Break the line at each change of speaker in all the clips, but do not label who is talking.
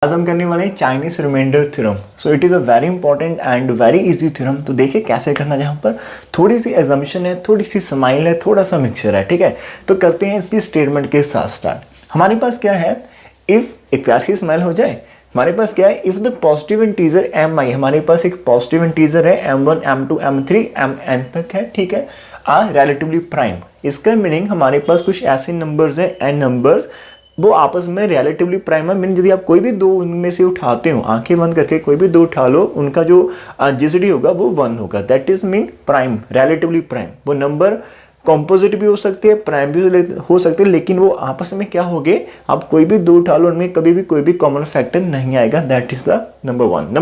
आज हम करने वाले हैं Chinese remainder theorem. So it is a very important and very easy theorem. तो देखिए कैसे करना, जहाँ पर थोड़ी सी एजम्पशन है, थोड़ी सी स्माइल है, थोड़ा सा मिक्सचर है। ठीक है, तो करते हैं इसकी स्टेटमेंट के साथ स्टार्ट। हमारे पास क्या है, इफ़ एक प्यार सी स्माइल हो जाए। हमारे पास क्या है, if the positive integer M I, हमारे पास एक पॉजिटिव इंटीजर है m1 m2 m3 mn तक है। ठीक है, आर रिलेटिवली प्राइम। इसका मीनिंग हमारे पास कुछ ऐसे नंबर्स हैं, n नंबर्स, वो आपस में रिलेटिवली प्राइम है। मीन यदि आप कोई भी दो उनमें से उठाते हो, आंखें बंद करके कोई भी दो उठा लो, उनका जो जीसीडी होगा वो 1 होगा। That is mean prime, relatively prime. वो नंबर कॉम्पोजिट भी हो सकते हैं, प्राइम भी हो सकते हैं, लेकिन वो आपस में क्या हो गए, आप कोई भी दो उठा लो, उनमें कभी भी कोई भी कॉमन फैक्टर नहीं आएगा। That is the number 1।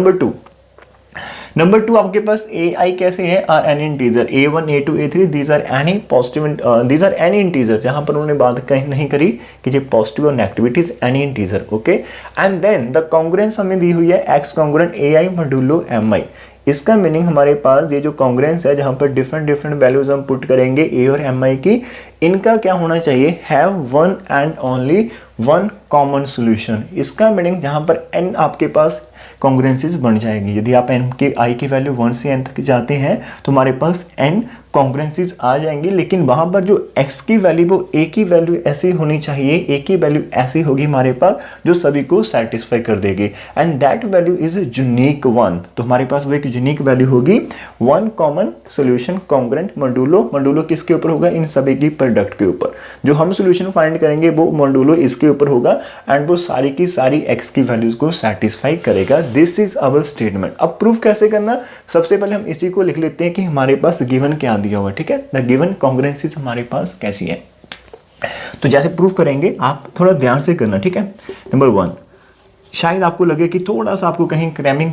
Number two आपके पास ए आई कैसे है, are any integer a1 a2 a3 these are any positive, these are any integer. जहां पर उन्होंने बात कहीं नहीं करी कि ये पॉजिटिव और negativities any integer. Okay, and then the congruence हमें दी हुई है x congruent A I modulo M I. इसका मीनिंग हमारे पास ये जो कॉन्ग्रुएंस है, जहां पर डिफरेंट वैल्यूज हम पुट करेंगे a और एम आई की, इनका क्या होना चाहिए, have one and only one common solution. इसका मीनिंग जहां पर n आपके पास कॉन्ग्रुएंसीज बन जाएगी। यदि आप n के i की वैल्यू 1 से n तक जाते हैं तो हमारे पास n कॉन्ग्रुएंसीज आ जाएंगी, लेकिन वहां पर जो x की वैल्यू वो a की वैल्यू ऐसी होनी चाहिए, a की वैल्यू ऐसी होगी हमारे पास जो सभी को सेटिस्फाई कर देगी, and that value is unique one. तो हमारे पास वो एक यूनिक वैल्यू होगी, one common solution congruent modulo किसके ऊपर होगा, इन सभी की प्रोडक्ट के ऊपर। जो हम सोल्यूशन फाइंड करेंगे वो मॉड्यूलो इसके ऊपर होगा, एंड वो सारी की सारी x की वैल्यूज को सेटिस्फाई करेगा। This is our statement. अब प्रूफ कैसे करना, सबसे पहले हम इसी को लिख लेते हैं कि हमारे पास गिवन क्या दिया हुआ है। ठीक है, द गिवन कॉन्ग्रुएंसीज हमारे पास कैसी है। तो जैसे प्रूफ करेंगे आप थोड़ा ध्यान से करना। ठीक है, नंबर 1, शायद आपको लगे कि थोड़ा सा आपको कहीं क्रैमिंग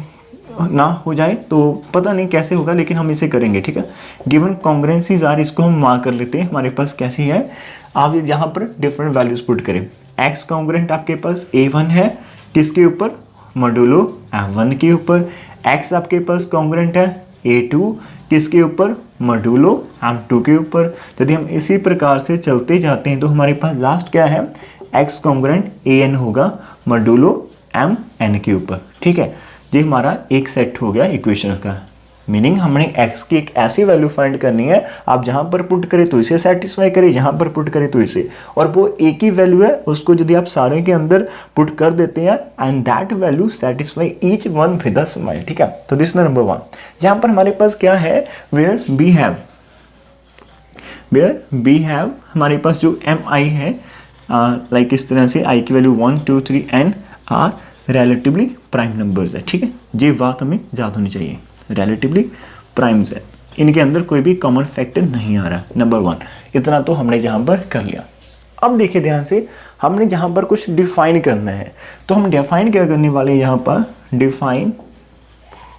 ना हो जाए, तो पता नहीं कैसे होगा, लेकिन हम इसे करेंगे। ठीक है, गिवन कॉन्ग्रुएंसीज आर, इसको हम मार्क कर लेते हैं। हमारे पास कैसी है, आप यहाँ पर डिफरेंट वैल्यूज पुट करें। x कॉन्ग्रुएंट आपके पास a1 है, किसके ऊपर, मॉड्यूलो m1 के ऊपर। x आपके पास कॉन्ग्रुएंट है a2, किसके ऊपर, मॉड्यूलो m2 के ऊपर। यदि हम इसी प्रकार से चलते जाते हैं तो हमारे पास लास्ट क्या है, x कॉन्ग्रुएंट an होगा मॉड्यूलो mn के ऊपर। ठीक है, ये हमारा एक सेट हो गया इक्वेशन का। मीनिंग हमने x की एक ऐसी वैल्यू फाइंड करनी है, आप जहां पर पुट करें तो इसे सेटिस्फाई करें, जहां पर पुट करें तो इसे, और वो एक ही वैल्यू है, उसको यदि आप सारे के अंदर पुट कर देते हैं, and that value satisfy each one with a smile. ठीक है, तो दिस नंबर 1। जहां पर हमारे पास क्या है, वेयर बी हैव हमारे पास जो एम आई है, लाइक इस तरह से i की value 1 2 3 n are relatively prime numbers है। ठीक है, ये बात हमें याद होनी चाहिए, रिलेटिवली प्राइम्स है, इनके अंदर कोई भी कॉमन फैक्टर नहीं आ रहा। नंबर 1, इतना तो हमने यहाँ पर कर लिया। अब देखिए ध्यान से, हमने जहाँ पर कुछ डिफाइन करना है, तो हम डिफाइन क्या करने वाले हैं, यहाँ पर डिफाइन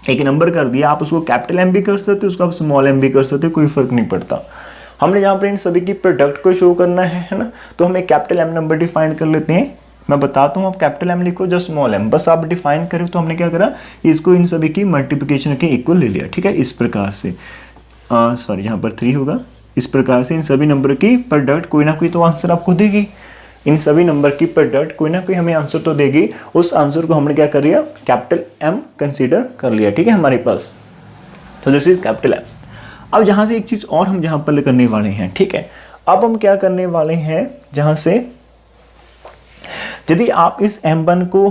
एक नंबर कर दिया, आप उसको कैपिटल M भी कर सकते हो, उसको आप स्मॉल m भी कर सकते हो, कोई फर्क नहीं पड़ता। हमने यहाँ पर इन सभी की प्रोडक्ट को शो करना है ना, तो हम एक कैपिटल M नंबर डिफाइन कर लेते हैं। मैं बताता हूँ, आप कैपिटल M लिखो जो स्मॉल m, बस आप डिफाइन करें। तो हमने क्या करा, इसको इन सभी की मल्टीप्लिकेशन के इक्वल ले लिया। ठीक है, इस प्रकार से, सॉरी यहाँ पर 3 होगा। इस प्रकार से इन सभी नंबर की प्रोडक्ट कोई ना कोई तो आंसर आपको देगी, इन सभी नंबर की प्रोडक्ट कोई ना कोई हमें आंसर तो देगी। उस आंसर को हमने क्या कर लिया, कैपिटल M कंसिडर कर लिया। ठीक है, हमारे पास, तो दिस इज कैपिटल M। अब जहाँ से एक चीज़ और हम जहाँ पर करने वाले हैं। ठीक है, अब हम क्या करने वाले हैं, जहाँ से यदि आप इस m1 को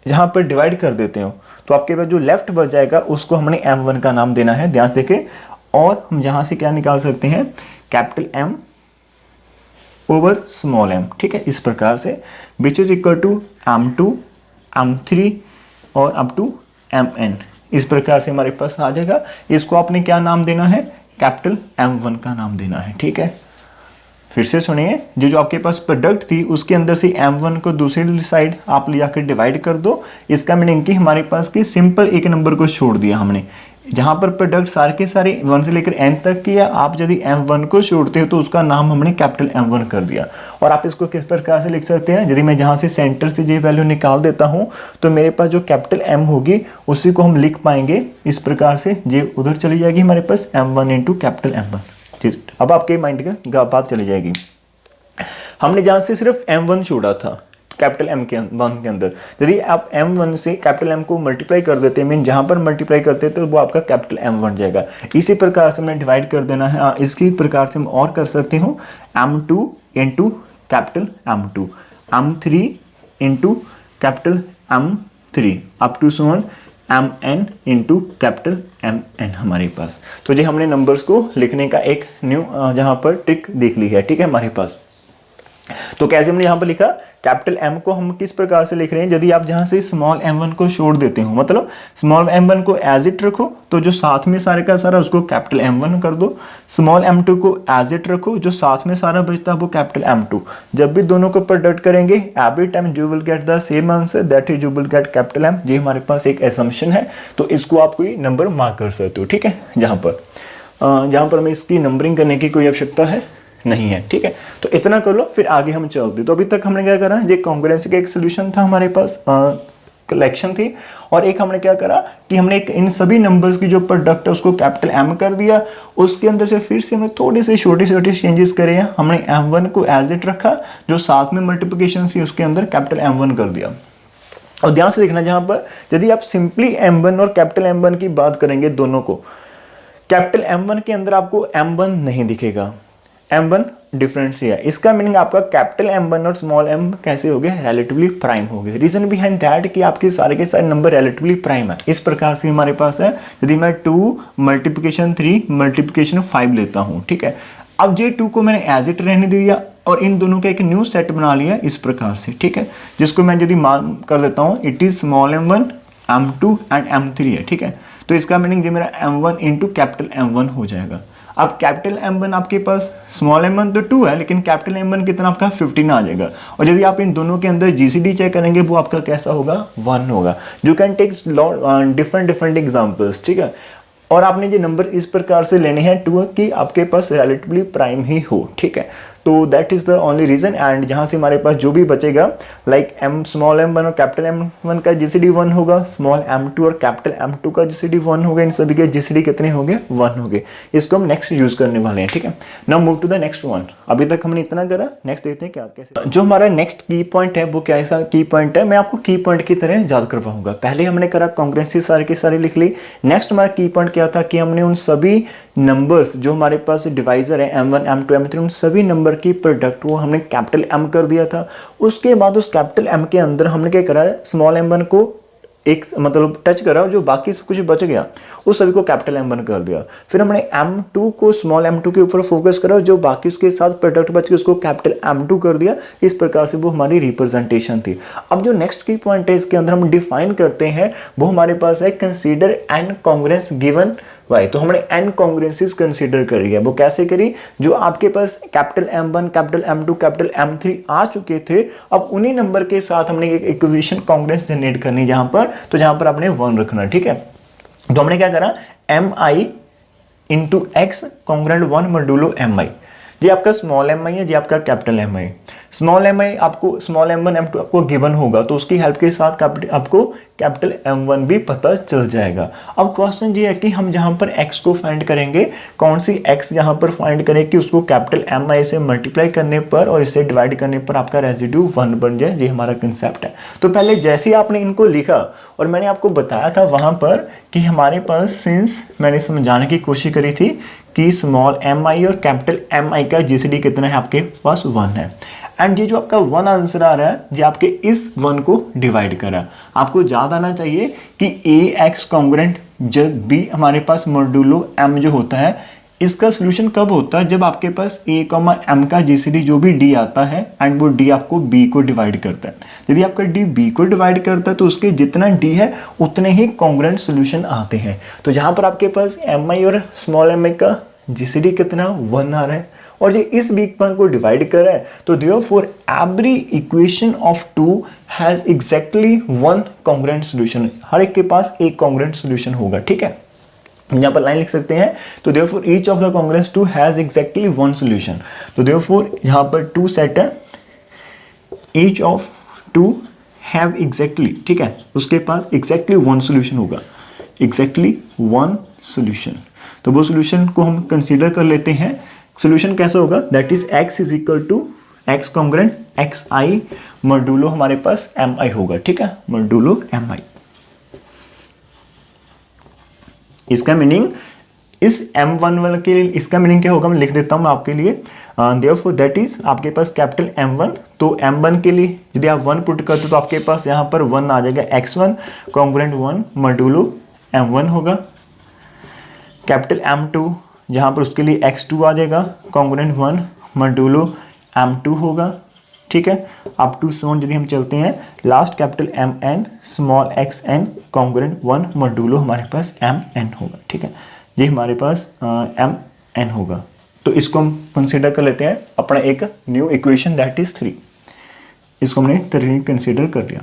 यहाँ पर डिवाइड कर देते हो तो आपके पास जो लेफ्ट बच जाएगा उसको हमने m1 का नाम देना है, ध्यान से देखें। और हम यहाँ से क्या निकाल सकते हैं, capital M over small m। ठीक है, इस प्रकार से, which is equal to m2 m3 और अप टू mn। इस प्रकार से हमारे पास आ जाएगा। इसको आपने क्या नाम देना है, कैपिटल M1 का नाम देना है। ठीक है, फिर से सुनिए, जो आपके पास प्रोडक्ट थी उसके अंदर से m1 को दूसरी साइड आप ले जाकर डिवाइड कर दो। इसका मीनिंग कि हमारे पास की सिंपल एक नंबर को छोड़ दिया हमने, जहां पर प्रोडक्ट सारे के सारे 1 से लेकर n तक किया। आप यदि m1 को छोड़ते हो तो उसका नाम हमने कैपिटल M1 कर दिया। और आप इसको किस प्रकार से लिख सकते हैं, यदि मैं जहां से सेंटर से ये वैल्यू निकाल देता हूं तो मेरे पास जो कैपिटल M होगी उसी को हम लिख पाएंगे इस प्रकार से, ये उधर चली जाएगी हमारे पास m1 इंटू कैपिटल M1। अब आपके माइंड का बात चली जाएगी। हमने जहां से सिर्फ m1 छोड़ा था, कैपिटल M के वन के अंदर। यदि आप M1 से कैपिटल M को मल्टीप्लाई कर देते हैं, मीन जहाँ पर मल्टीप्लाई करते हैं तो वो आपका कैपिटल M बन जाएगा। इसी प्रकार से हमने डिवाइड कर देना है। इसकी प्रकार से हम और कर सकते हो M2 into capital M2, M3 into capital M3 up to so on Mn into capital Mn हमारे पास। तो ये हमने नंबर्स को लिखने का एक न्यू जहाँ पर ट्रिक देख ली है, ठीक है हमारे पास। तो कैसे हमने यहाँ पर लिखा, कैपिटल M को हम किस प्रकार से लिख रहे हैं, यदि आप जहाँ से स्मॉल m1 को छोड़ देते हो, मतलब स्मॉल m1 को एज इट रखो, तो जो साथ में सारे का सारा उसको कैपिटल M1 कर दो। स्मॉल m2 को एज इट रखो, जो साथ में सारा बचता है वो कैपिटल M2। जब भी दोनों को प्रोडक्ट करेंगे every time you will get the same answer, that is you will get capital M। ये हमारे पास एक असम्पशन है, तो इसको आप कोई नंबर मार्क कर सकते हो, ठीक है। जहाँ पर हमें इसकी नंबरिंग करने की कोई आवश्यकता है नहीं है, ठीक है। तो इतना कर लो, फिर आगे हम चलते। तो अभी तक हमने क्या करा, ये कॉन्ग्रुएंसी का एक सोल्यूशन था हमारे पास, कलेक्शन थी, और एक हमने क्या करा कि हमने एक इन सभी नंबर्स की जो प्रोडक्ट है उसको कैपिटल M कर दिया। उसके अंदर से फिर से हमने थोड़ी सी छोटी चेंजेस करे हैं। हमने M1 को एज इट रखा, जो साथ में मल्टीप्लिकेशन थी उसके अंदर कैपिटल M1 कर दिया। और ध्यान से देखना, जहां पर यदि आप सिंपली M1 और कैपिटल M1 की बात करेंगे दोनों को, कैपिटल M1 के अंदर आपको M1 नहीं दिखेगा, M1 डिफरेंट से है। इसका मीनिंग आपका कैपिटल M1 और स्मॉल m कैसे हो गए, रिलेटिवली प्राइम हो गए। रीजन बिहाइंड दैट कि आपके सारे के सारे नंबर रिलेटिवली प्राइम है। इस प्रकार से हमारे पास है, यदि मैं 2 मल्टीप्लिकेशन 3 मल्टीप्लिकेशन 5 लेता हूँ, ठीक है। अब ये 2 को मैंने एज इट रहने दिया और इन दोनों का एक न्यू सेट बना लिया इस प्रकार से, ठीक है, जिसको मैं यदि मान कर देता हूँ it is small m1 m2 and m3 है, ठीक है। तो इसका मीनिंग ये मेरा m1 इंटू कैपिटल M1 हो जाएगा। अब कैपिटल M1 आपके पास, स्मॉल m1 तो 2 है, लेकिन कैपिटल M1 कितना आपका 15 आ जाएगा। और यदि आप इन दोनों के अंदर GCD चेक करेंगे वो आपका कैसा होगा, 1 होगा। You can take different examples, ठीक है। और आपने ये नंबर इस प्रकार से लेने हैं 2 कि आपके पास रिलेटिवली प्राइम ही हो, ठीक है। तो that is the only reason. And जहाँ से हमारे पास जो भी बचेगा, लाइक स्मॉल m1 और कैपिटल M1 का GCD 1 होगा, स्मॉल m2 और कैपिटल M2 का GCD 1 होगा, इन सभी के GCD कितने होंगे, 1 होंगे। इसको हम नेक्स्ट यूज करने वाले हैं, ठीक है। Now move to the next one. अभी तक हमने इतना करा, नेक्स्ट देखते हैं क्या कैसे। जो हमारा नेक्स्ट की पॉइंट है वो कैसा की पॉइंट है, मैं आपको की पॉइंट की तरह याद करवाऊंगा। पहले हमने करा कॉन्ग्रुएंसी सारे के सारे लिख ली। नेक्स्ट हमारा की पॉइंट क्या था कि हमने उन सभी नंबर्स जो हमारे पास डिवाइजर है M1 M2 M3, उन सभी नंबर की प्रोडक्ट वो हमने कैपिटल M कर दिया था। उसके बाद उस कैपिटल M के अंदर हमने क्या करा, स्मॉल m1 को एक मतलब टच करा और जो बाकी सब कुछ बच गया उस सभी को कैपिटल M1 कर दिया। फिर हमने M2 को स्मॉल m2 के ऊपर फोकस करा, जो बाकी उसके साथ प्रोडक्ट बच गए उसको कैपिटल M2 कर दिया। इस प्रकार से वो हमारी रिप्रेजेंटेशन थी। अब जो नेक्स्ट की पॉइंट है इसके अंदर हम डिफाइन करते हैं, वो हमारे पास है consider n congruence given Y. तो हमने n कॉन्ग्रुएंसीज कंसीडर करी है। वो कैसे करी, जो आपके पास capital M1 capital M2 capital M3 आ चुके थे, अब उन्हीं नंबर के साथ हमने एक इक्वेशन कॉन्ग्रुएंस जनरेट करनी जहां पर, तो जहां पर आपने 1 रखना, ठीक है। तो हमने क्या करा, mi into x congruent 1 modulo mi। ये आपका स्मॉल mi है, ये आपका कैपिटल mi। स्मॉल mi आपको स्मॉल m1 m2 आपको गिवन होगा, तो उसकी हेल्प के साथ आपको कैपिटल M1 भी पता चल जाएगा। अब क्वेश्चन ये है कि हम जहां पर x को फाइंड करेंगे, कौन सी x जहां पर फाइंड करें कि उसको कैपिटल mi से मल्टीप्लाई करने पर और इससे डिवाइड करने पर आपका रेजिड्यू 1 बन जाए। ये हमारा कंसेप्ट है। तो पहले जैसे ही आपने इनको लिखा और मैंने आपको बताया था वहां पर कि हमारे पास, सिंस मैंने समझाने की कोशिश करी थी कि स्मॉल mi और कैपिटल mi का GCD कितना है, आपके पास 1 है। एंड ये जो आपका 1 आंसर आ रहा है, ये आपके इस 1 को डिवाइड करा। आपको याद आना चाहिए कि ax कॉन्ग्रुएंट जब भी हमारे पास मॉड्यूलो m जो होता है, इसका सोल्यूशन कब होता है, जब आपके पास a, m का GCD जो भी d आता है एंड वो d आपको b को डिवाइड करता है। यदि आपका d b को डिवाइड करता है तो उसके जितना d है उतने ही कॉन्ग्रुएंट सोल्यूशन आते हैं। तो जहां पर आपके पास mi और स्मॉल mi का GCD कितना 1 आ रहा है और ये इस वीक वन को डिवाइड कर रहा है, तो therefore every equation of 2 has exactly 1 congruent solution. हर एक के पास एक कॉन्ग्रुएंट सॉल्यूशन होगा, ठीक है। यहाँ पर लाइन लिख सकते हैं, तो therefore each of the congruent 2 has exactly 1 solution. तो देयरफॉर यहाँ पर 2 सेट है, ईच ऑफ 2 हैव एग्जैक्टली, ठीक है, उसके पास एग्जैक्टली 1 सॉल्यूशन होगा, एग्जैक्टली 1 सॉल्यूशन। तो वो सॉल्यूशन को हम कंसीडर कर लेते हैं। सॉल्यूशन कैसा होगा, that is x is equal to X congruent X I modulo हमारे पास एम आई होगा, ठीक है, मॉड्यूलो एम आई। इसका मीनिंग इस M11 के लिए इसका मीनिंग क्या होगा मैं लिख देता हूँ आपके लिए। देयरफॉर दैट इज आपके पास कैपिटल M1, तो M1 के लिए यदि आप 1 पुट करते हो तो आपके पास यहाँ पर 1 आ जाएगा, x1 कॉन्ग्रेंट 1 मॉड्यूलो M1 होगा। कैपिटल M2 जहाँ पर उसके लिए x2 आ जाएगा, कॉन्ग्रेंट 1 मॉड्यूलो M2 होगा, ठीक है। अप टू सोन यदि हम चलते हैं last capital MN small xn congruent 1 modulo हमारे पास MN होगा, ठीक है, ये हमारे पास MN होगा। तो इसको हम कंसीडर कर लेते हैं अपना एक न्यू इक्वेशन दैट इज 3। इसको हमने 3 कंसीडर कर लिया।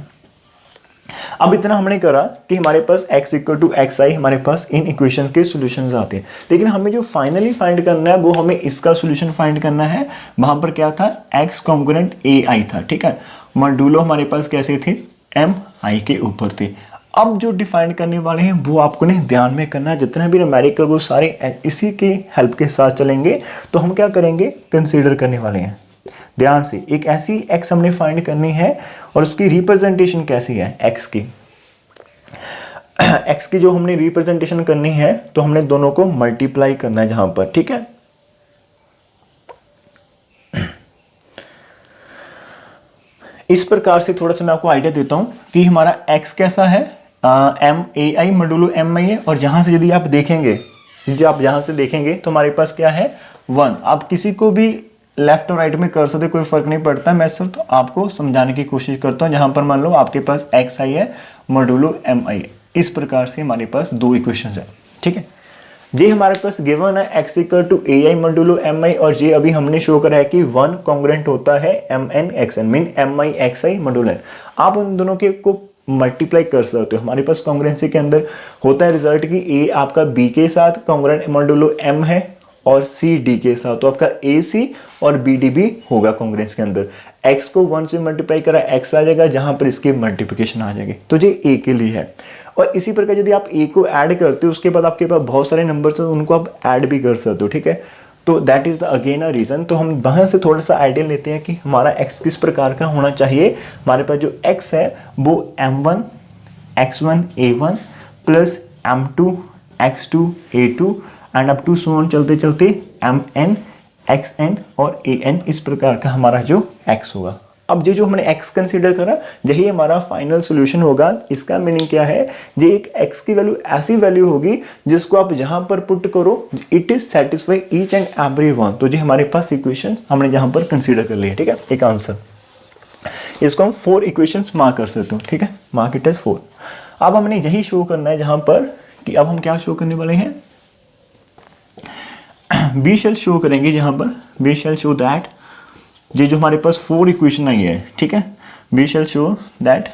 अब इतना हमने करा कि हमारे पास x इक्वल टू एक्स आई हमारे पास इन इक्वेशन के सॉल्यूशंस आते हैं, लेकिन हमें जो फाइनली फाइंड करना है वो हमें इसका सॉल्यूशन फाइंड करना है। वहां पर क्या था, x कॉन्ग्रेंट ए आई था, ठीक है, मॉड्यूलो हमारे पास कैसे थे, एम आई के ऊपर थे। अब जो डिफाइन करने वाले हैं वो आपको ने ध्यान में करना है, जितने भी न्यूमेरिकल वो सारे इसी की हेल्प के साथ चलेंगे। तो हम क्या करेंगे, कंसीडर करने वाले हैं ध्यान से, एक ऐसी x हमने फाइंड करनी है और उसकी रिप्रेजेंटेशन कैसी है x की। x की जो हमने रिप्रेजेंटेशन करनी है तो हमने दोनों को मल्टीप्लाई करना है जहां पर, ठीक है। इस प्रकार से थोड़ा सा मैं आपको आइडिया देता हूं कि हमारा x कैसा है, M A I modulo M I है, और यहां से यदि आप देखेंगे, यदि आप यहां से देखेंगे तो हमारे पास क्या है 1। आप किसी को भी लेफ्ट और राइट में कर सकते, कोई फर्क नहीं पड़ता, मैं सिर्फ तो आपको समझाने की कोशिश करता हूँ। जहां पर मान लो आपके पास एक्स आई है मॉड्यूलो एम आई है, इस प्रकार से हमारे पास 2 इक्वेशन है, ठीक है। ये हमारे पास गिवन है x equal to A I modulo M I, और ये अभी हमने शो करा है कि 1 कॉन्ग्रेंट होता है M N X N, mean M I X I modulo N. आप उन दोनों के को मल्टीप्लाई कर सकते हो। हमारे पास कॉन्ग्रेंसी के अंदर होता है रिजल्ट कि ए आपका बी के साथ कॉन्ग्रेंट मॉड्यूलो एम है और सी डी के साथ, तो आपका ए सी और बी डी भी होगा कॉन्ग्रेंस के अंदर। x को 1 से मल्टीप्लाई करा x आ जाएगा, जहां पर इसकी मल्टीप्लिकेशन आ जाएगी, तो ये a के लिए है। और इसी प्रकार यदि आप a को ऐड करते हो उसके बाद आपके पास बहुत सारे नंबर्स हैं, उनको आप ऐड भी कर सकते हो, ठीक है। तो that is the again a reason. तो हम वहां से थोड़ा सा आइडिया लेते हैं कि हमारा x किस प्रकार का होना चाहिए। हमारे पास जो x है वो m1 x1 a1 plus m2 x2 a2 and up to so on चलते चलते mn xn और an, इस प्रकार का हमारा जो x होगा। अब ये जो हमने x कंसीडर करा यही हमारा फाइनल सॉल्यूशन होगा। इसका मीनिंग क्या है, ये एक x की वैल्यू ऐसी वैल्यू होगी जिसको आप जहां पर पुट करो it is satisfy each and every one. तो ये हमारे पास इक्वेशन हमने जहां पर कंसीडर कर ली है, ठीक है, एक आंसर। इसको हम 4 इक्वेशंस मार्क कर सकते हो, ठीक है, मार्क इट एज 4। अब हमने यही शो करना है जहां पर कि अब हम क्या शो करने वाले हैं, बी शेल शो करेंगे, जहां पर बी शेल शो दैट ये जो हमारे पास 4 इक्वेशन आई है, ठीक है, B shall show that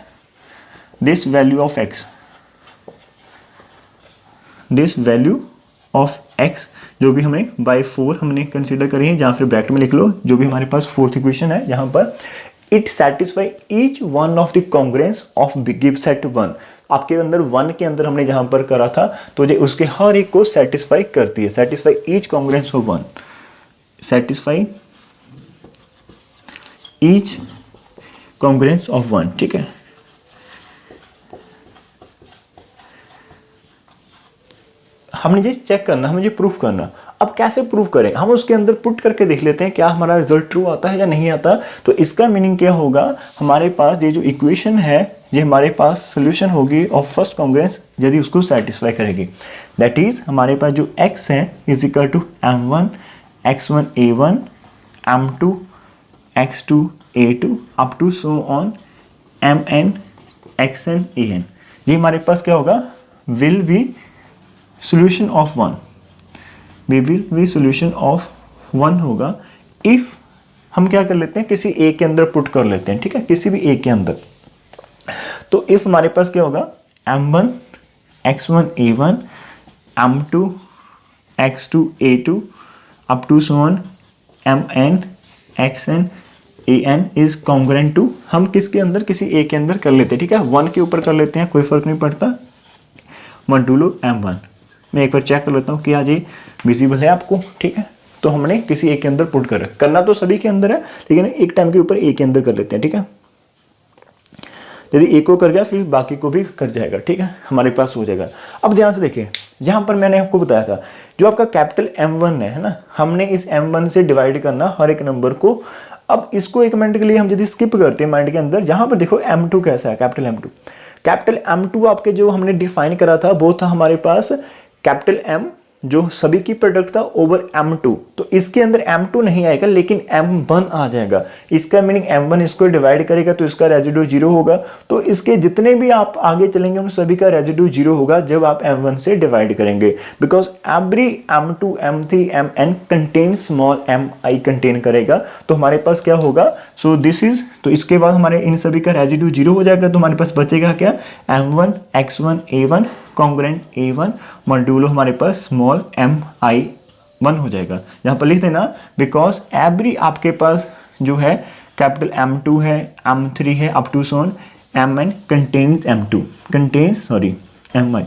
this value of x, this value of x जो भी हमें बाय 4 हमने कंसीडर करी है, जहां फिर ब्रैकेट में लिख लो जो भी हमारे पास 4th इक्वेशन है, जहां पर it satisfy each one of the congruence of give set 1। आपके अंदर 1 के अंदर हमने जहां पर करा था तो ये उसके हर एक को सेटिस्फाई करती है। Satisfy each congruence of 1, satisfy each congruence of 1, ठीक है। हमने ये चेक करना, हमें ये प्रूफ करना। अब कैसे प्रूफ करें, हम उसके अंदर पुट करके देख लेते हैं क्या हमारा रिजल्ट ट्रू आता है या नहीं आता। तो इसका मीनिंग क्या होगा, हमारे पास ये जो इक्वेशन है ये हमारे पास सोल्यूशन होगी ऑफ फर्स्ट कॉन्ग्रेंस यदि उसको सेटिस्फाई करेगी। दैट इज हमारे पास जो x है is equal to m1 x1 a1 m2 x2 a2 up to so on mn xn an। ये हमारे पास क्या होगा, will be solution of 1, we will be solution of 1 होगा if हम क्या कर लेते हैं, किसी एक के अंदर पुट कर लेते हैं, ठीक है, किसी भी एक के अंदर। तो if हमारे पास क्या होगा, m1 x1 a1 m2 x2 a2 up to so on mn xn an is congruent to, हम किसके अंदर, किसी एक के अंदर कर लेते हैं, ठीक है, 1 के ऊपर कर लेते हैं, कोई फर्क नहीं पड़ता, मॉड्यूलो m1। मैं एक बार चेक कर लेता हूँ कि आज ये विजिबल है आपको, ठीक है। तो हमने किसी एक के अंदर पुट करना तो सभी के अंदर है, लेकिन एक टाइम के ऊपर एक के अंदर कर लेते हैं, ठीक है। यदि एक को कर गया फिर बाकी को भी कर जाएगा, ठीक है, हमारे पास हो जाएगा। अब ध्यान से देखिए, जहां पर मैंने आपको बताया था जो आपका कैपिटल M1 है ना, हमने इस M1 से डिवाइड करना हर एक नंबर को। अब इसको एक मिनट के लिए हम यदि स्किप करते हैं माइंड के अंदर, जहां पर देखो M2 कैसा है, कैपिटल M2 आपके जो हमने डिफाइन करा था वो था हमारे पास कैपिटल M जो सभी की प्रोडक्ट था ओवर M2, तो इसके अंदर M2 नहीं आएगा लेकिन M1 आ जाएगा। इसका मीनिंग M1 इसको डिवाइड करेगा तो इसका रेजिड्यू 0 होगा, तो इसके जितने भी आप आगे चलेंगे उन सभी का रेजिड्यू 0 होगा जब आप M1 से डिवाइड करेंगे, because every M2 M3 Mn contain small mi contain करेगा, तो हमारे पास क्या होगा, सो दिस इज, तो इसके बाद हमारे इन सभी का रेजिड्यू 0 हो जाएगा, तो हमारे पास बचेगा क्या, M1 X1 A1 congruent A1 modulo हमारे पास स्मॉल mi1 हो जाएगा। यहाँ पर लिख देना बिकॉज एवरी आपके पास जो है कैपिटल M2 है, M3 है, up to so on Mn contains M2 Mi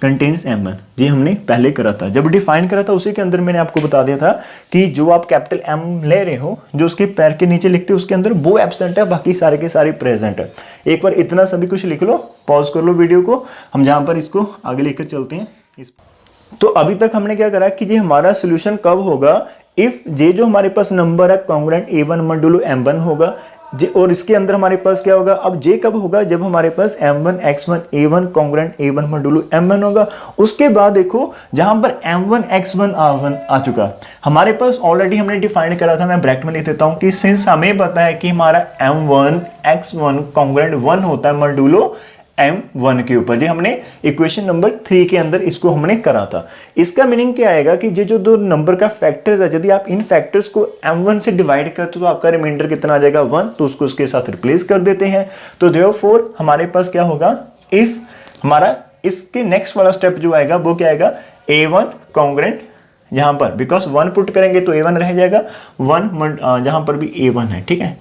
contains M1। ये हमने पहले करा था, जब डिफाइन करा था उसी के अंदर मैंने आपको बता दिया था कि जो आप कैपिटल M ले रहे हो, जो उसके पैर के नीचे लिखते हो उसके अंदर वो एब्सेंट है, बाकी सारे के सारे प्रेजेंट है। एक बार इतना सभी कुछ लिख लो, पॉज कर लो वीडियो को, हम जहां पर इसको आगे लेकर चलते हैं। तो अभी तक हमने क्या करा कि ये हमारा सोल्यूशन कब होगा, इफ जे जो हमारे पास नंबर है कॉन्ग्रुएंट A1 मॉड्यूलो M1 होगा जे, और इसके अंदर हमारे पास क्या होगा, अब जे कब होगा, जब हमारे पास M1 X1 A1 congruent A1 modulo M1 होगा। उसके बाद देखो जहां पर M1 X1 A1 आ चुका, हमारे पास ऑलरेडी हमने डिफाइन करा था, मैं ब्रैकेट में लिख देता हूं कि सिंस हमें पता है कि हमारा M1 X1 कॉन्ग्रुएंट 1 होता है मॉड्यूलो M1 के ऊपर, जो हमने इक्वेशन नंबर 3 के अंदर इसको हमने करा था। इसका मीनिंग क्या आएगा कि ये जो दो नंबर का फैक्टर्स है, यदि आप इन फैक्टर्स को M1 से डिवाइड करते हो तो आपका रिमाइंडर कितना आ जाएगा 1, तो उसको उसके साथ रिप्लेस कर देते हैं। तो देयरफॉर हमारे पास क्या होगा, इफ हमारा इसके नेक्स्ट वाला स्टेप जो आएगा वो क्या आएगा, A1 कॉन्ग्रुएंट यहां पर बिकॉज 1 पुट करेंगे तो A1 रह जाएगा, 1 जहां पर भी A1 है, ठीक है।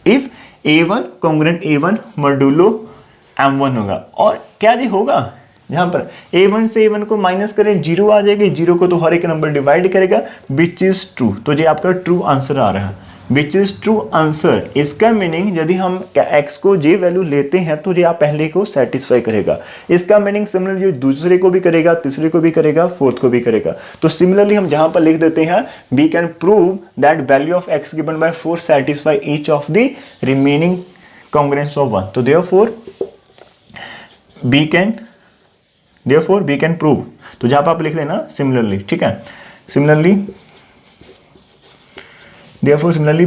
If A1 congruent A1 modulo M1 होगा, और क्या जी होगा, यहां पर A1 से A1 को माइनस करें 0 आ जाएगा, 0 को तो हर एक नंबर डिवाइड करेगा, विच इज ट्रू, तो ये आपका ट्रू आंसर आ रहा है, विच इज ट्रू आंसर। इसका मीनिंग यदि हम x को j वैल्यू लेते हैं तो ये आप पहले को सेटिस्फाई करेगा, इसका मीनिंग सिमिलरली दूसरे को भी करेगा, तीसरे को भी करेगा, फोर्थ को भी करेगा। तो सिमिलरली हम जहां पर लिख देते हैं we can prove that value of x given by 4 satisfy each of the remaining congruents of 1, तो देयरफॉर we can prove, तो जहां पर आप लिख देना सिमिलरली, ठीक है, similarly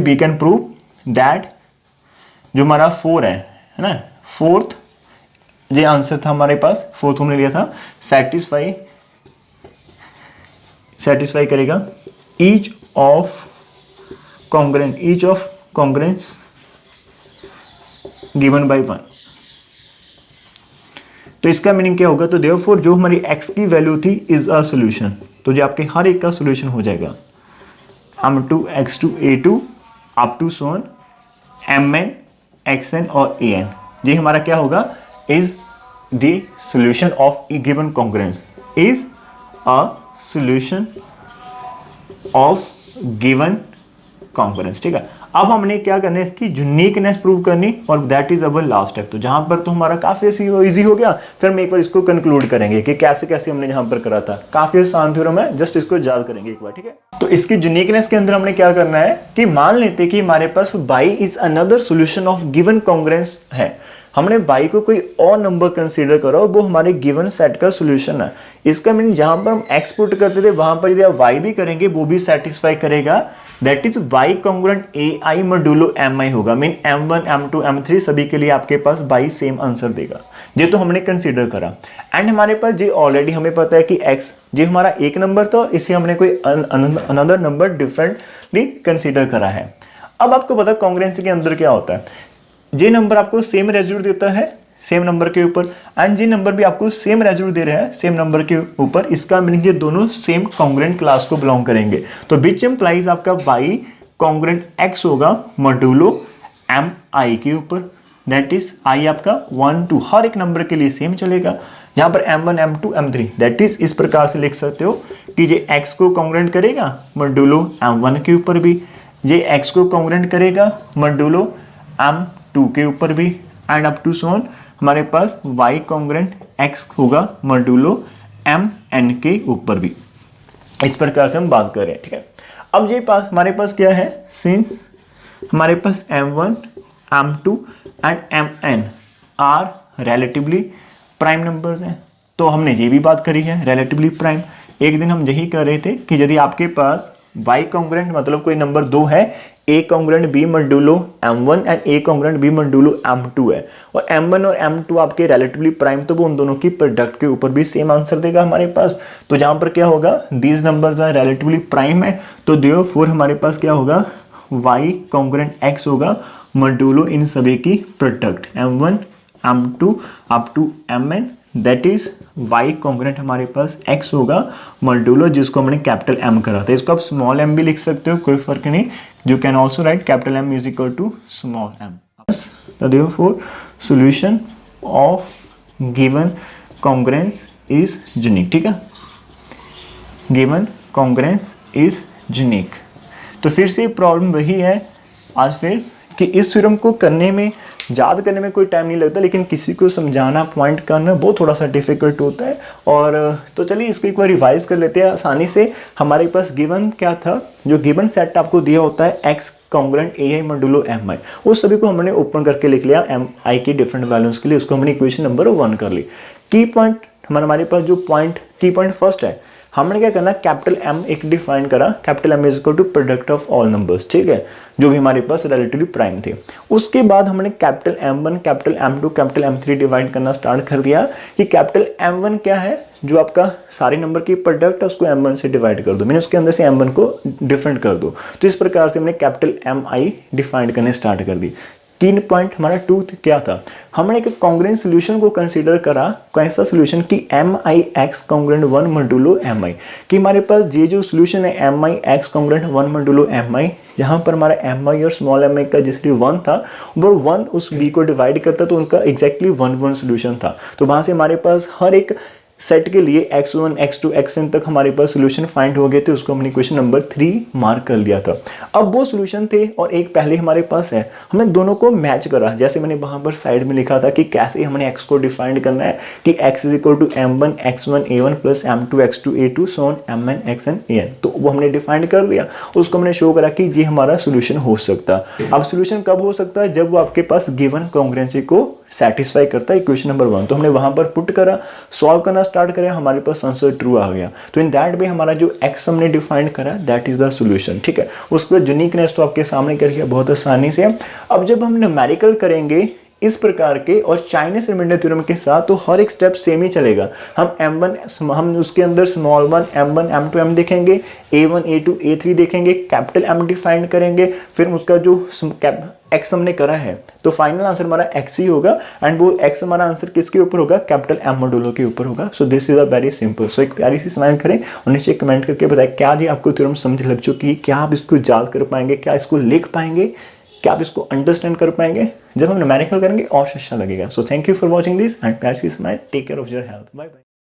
we can prove that जो हमारा 4 है ना, फोर्थ ये आंसर था हमारे पास, फोर्थ हमने लिया था, सेटिस्फाई करेगा each of congruents given by 1। तो इसका मीनिंग क्या होगा, तो देयरफॉर जो हमारी x की वैल्यू थी इज अ सॉल्यूशन, तो जो आपके हर एक का सॉल्यूशन हो जाएगा, M2 X2 A2 up to so on Mn Xn और An, ये हमारा क्या होगा, is the solution of a given congruence, is a solution of given congruence, ठीक है। अब हमने क्या करना है, इसकी यूनिकनेस प्रूव करनी, और that is our last step. तो जहां पर तो हमारा काफी इजी हो गया, फिर हम एक बार इसको कंक्लूड करेंगे कि कैसे कैसे हमने जहां पर करा था, काफी आसान थ्योरम है, जस्ट इसको याद करेंगे एक बार, ठीक है। तो इसकी यूनिकनेस के अंदर हमने क्या करना है कि मान लेते कि हमारे पास y is another solution of given congruence है, हमने y को कोई और नंबर कंसीडर करो, वो हमारे गिवन सेट का सॉल्यूशन है। इसका मीनिंग जहां पर हम x पुट करते थे वहां पर यदि आप y भी करेंगे वो भी सेटिस्फाई करेगा, that is y congruent ai modulo mi होगा, मीन M1 M2 M3 सभी के लिए आपके पास y सेम आंसर देगा। ये तो हमने कंसीडर करा, एंड हमारे पास ये ऑलरेडी हमें पता है कि x ये हमारा एक नंबर था, इसे हमने कोई अनदर नंबर डिफरेंटली कंसीडर करा है। अब आपको पता है कॉन्ग्रुएंसी के अंदर क्या होता है, जे नंबर आपको सेम रेजिड्यू देता है सेम नंबर के ऊपर, एंड जे नंबर भी आपको सेम रेजिड्यू दे रहा है सेम नंबर के ऊपर, इसका मीनिंग ये दोनों सेम कॉन्ग्रुएंट क्लास को बिलोंग करेंगे। तो विच इंप्लाइज आपका y कॉन्ग्रुएंट x होगा मॉड्यूलो mi के ऊपर, दैट इज आई आपका 1 2 हर एक नंबर के लिए सेम चलेगा। यहाँ पर m1 m2 m3 that is इस प्रकार से लिख सकते हो कि ये x को कॉन्ग्रुएंट करेगा मॉड्यूलो m1 के ऊपर भी, ये x को कॉन्ग्रुएंट करेगा मॉड्यूलो m2 के ऊपर भी, and up to so on हमारे पास y कॉन्ग्रुएंट x होगा मॉड्यूलो mn के ऊपर भी। इस प्रकार से हम बात कर रहे हैं, ठीक है। अब ये पास हमारे पास क्या है, सिंस हमारे पास m1 m2 and mn are relatively prime numbers हैं, तो हमने ये भी बात करी है रिलेटिवली प्राइम। एक दिन हम यही कर रहे थे कि यदि आपके पास y कॉन्ग्रुएंट मतलब कोई नंबर 2 है, a congruent b modulo m1 and a congruent b modulo m2 है, और m1 और m2 आपके रिलेटिवली प्राइम, तो वो उन दोनों की प्रोडक्ट के ऊपर भी सेम आंसर देगा हमारे पास। तो जहाँ पर क्या होगा, these numbers are relatively prime है, तो देयरफॉर हमारे पास क्या होगा, y कॉन्ग्रुएंट x होगा मॉड्यूलो इन सभी की product m1 m2 up to mn, that is y congruent हमारे पास x होगा मॉड्यूलो जिसको हमने कैपिटल M करा था। इसको आप स्मॉल m भी लिख सकते हो, कोई फर्क नहीं। You can also write capital M is equal to small m। Therefore solution of given congruence is unique, ठीक है, गिवन कॉन्ग्रुएंस इज यूनिक। तो फिर से प्रॉब्लम वही है आज फिर कि इस थ्योरम को करने में, याद करने में कोई टाइम नहीं लगता, लेकिन किसी को समझाना, पॉइंट करना वो थोड़ा सा डिफिकल्ट होता है। और तो चलिए इसको एक बार रिवाइज कर लेते हैं आसानी से। हमारे पास गिवन क्या था, जो गिवन सेट आपको दिया होता है x congruent ai modulo mi, उस सभी को हमने ओपन करके लिख लिया mi की डिफरेंट वैल्यूज के लिए, उसको हमने इक्वेशन नंबर 1 कर ली। की पॉइंट हमारे पास जो पॉइंट की पॉइंट फर्स्ट है, हमने क्या करना, कैपिटल M एक डिफाइन करा, capital M is equal to product of all numbers, ठीक है, जो भी हमारे पास रिलेटिवली प्राइम थे। उसके बाद हमने capital M1 capital M2 capital M3 divide करना स्टार्ट कर दिया कि कैपिटल M1 क्या है, जो आपका सारे नंबर की प्रोडक्ट है उसको M1 से डिवाइड कर दो, मैंने उसके अंदर से M1 को डिफरेंट कर दो। तो इस प्रकार से हमने कैपिटल Mi डिफाइन करने स्टार्ट कर दी। 3 पॉइंट हमारा 2 क्या था, हमने एक कॉन्ग्रुएंट सॉल्यूशन को कंसीडर करा। कैसा सॉल्यूशन कि mi x congruent 1 modulo mi, कि हमारे पास ये जो सॉल्यूशन है mi x congruent 1 modulo mi, जहाँ पर हमारा mi और स्मॉल mi का जिसकी 1 था वो 1 उस b को डिवाइड करता, तो उनका एग्जैक्टली 1 सॉल्यूशन था। तो वहाँ से हमारे पास हर एक सेट के लिए x1 x2 xn तक हमारे पास सॉल्यूशन फाइंड हो गए थे, उसको हमने क्वेश्चन नंबर 3 मार्क कर लिया था। अब वो सॉल्यूशन थे और एक पहले हमारे पास है, हमने दोनों को मैच करा, जैसे मैंने वहाँ पर साइड में लिखा था कि कैसे हमने x को डिफाइंड करना है कि x is equal to m1 x1 a1 plus m2 x2 a2 so on mn xn an, तो वो हमने डिफाइंड कर दिया, उसको हमने शो करा कि ये हमारा सॉल्यूशन हो सकता है। अब सॉल्यूशन कब हो सकता है, जब वो आपके पास गिवन कॉन्ग्रुएंसी को सेटिस्फाई करता है, इक्वेशन नंबर 1। तो हमने वहां पर पुट करा, सॉल्व करना स्टार्ट करें, हमारे पास आंसर ट्रू आ गया। तो इन दैट वे हमारा जो x हमने डिफाइंड करा दैट इज द सॉल्यूशन, ठीक है। उसके बाद यूनिकनेस तो आपके सामने करिए बहुत आसानी से। अब जब हम न्यूमेरिकल करेंगे इस प्रकार के और चाइनीज रिमाइंडर थ्योरम के साथ, तो हर एक स्टेप सेम ही चलेगा। हम उसके अंदर स्मॉल 1 m1 m2 m देखेंगे, a1 a2 a3 देखेंगे, कैपिटल M डिफाइन करेंगे, फिर उसका जो x हमने करा है तो फाइनल आंसर हमारा x ही होगा, एंड वो x हमारा आंसर किसके ऊपर होगा, कैपिटल M मॉड्यूलो के ऊपर होगा। So this is a very simple. So एक प्यारी सी स्माइल करें और नीचे कमेंट करके बताएं क्या जी आपको थ्योरम समझ लग चुकी है, क्या आप इसको याद कर पाएंगे, क्या इसको लिख पाएंगे, क्या आप इसको अंडरस्टैंड कर पाएंगे। जब हम न्यूमेरिकल करेंगे और अच्छा लगेगा। So thank you for watching this and प्यार सी smile, take care of your health, bye bye.